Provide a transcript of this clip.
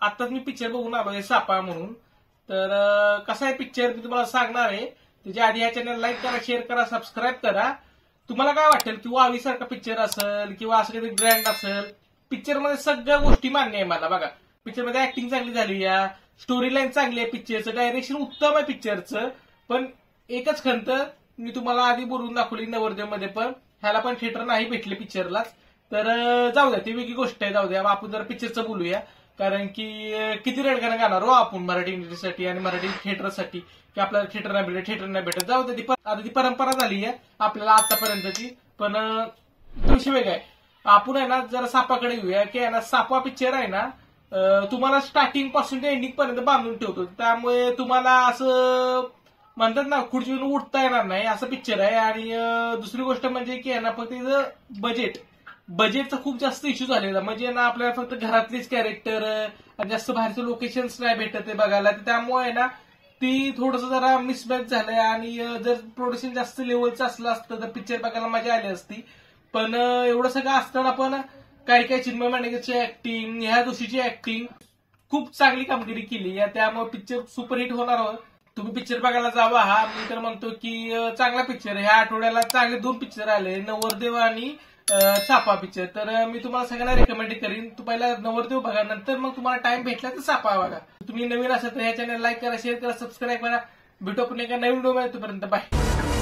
आताच मी पिक्चर बघून आलोय सापा म्हणून. तर कसा आहे पिक्चर मी तुम्हाला सांगणार आहे. त्याच्या आधी या चॅनल लाईक करा, शेअर करा, सबस्क्राईब करा. तुम्हाला काय वाटेल की वावी सारखा पिक्चर असेल किंवा असं काही ग्रँड असेल, पिक्चर मध्ये सगळ्या गोष्टी मान्य आहे मला. बघा पिक्चर मध्ये ऍक्टिंग चांगली झाली, या स्टोरी लाईन चांगली आहे, पिक्चरचं डायरेक्शन उत्तम आहे पिक्चरचं. पण एकच खंत मी तुम्हाला आधी बोलून दाखवली नवरदेवमध्ये, पण ह्याला पण थिएटर नाही भेटले पिक्चरलाच. तर जाऊ द्या, ती वेगळी गोष्ट आहे, जाऊ द्या. आपण जरा पिक्चरचं बोलूया. कारण की किती रडगाणं गाणार हो आपण मराठी इंडस्ट्रीसाठी आणि मराठी थिएटरसाठी की आपल्याला थिएटर नाही भेटत. जाऊ दे, आता ती परंपरा झाली आहे आपल्याला आतापर्यंतची. पण विषय वेगळा आहे. आपण आहे ना जरा सापाकडे येऊया की आहे ना, सापा पिक्चर आहे ना तुम्हाला स्टार्टिंग पासून ते एंडिंग पर्यंत बांधून ठेवतो. त्यामुळे तुम्हाला असं म्हणतात ना खुर्चीवरून उठता येणार नाही असं पिक्चर आहे. आणि दुसरी गोष्ट म्हणजे की आहे ना, फक्त बजेटचा खूप जास्त इश्यू झालेला. म्हणजे ना आपल्याला फक्त घरातलीच कॅरेक्टर आणि जास्त बाहेरचे लोकेशन्स नाही भेटत आहे बघायला. त्यामुळे ना ती थोडस जरा मिसमॅच झालंय. आणि जर प्रोडक्शन जास्त लेवलचं असलं असतं तर पिक्चर बघायला मजा आली असती. पण एवढं सगळं असताना पण काही चिन्मय मांडेकरची ऍक्टिंग, ह्या दोषीची ऍक्टिंग खूप चांगली कामगिरी केली आहे. त्यामुळे पिक्चर सुपरहिट होणार आहोत. तुम्ही पिक्चर बघायला जावा. हा मी तर म्हणतो की चांगला पिक्चर आहे. ह्या आठवड्याला चांगले 2 पिक्चर आले, नवरदेव आणि सापा पिक्चर. तर मी तुम्हाला सगळ्यांना रेकमेंड करीन, तू पहिला नवरदेव बघा, नंतर मग तुम्हाला टाइम भेटला तर सापा बघा. तुम्ही नवीन असेल तर ह्या चॅनल लाईक करा, शेअर करा, सबस्क्राईब करा. भेटू आपण एका नवीन व्हिडिओ मध्ये. तोपर्यंत बाय.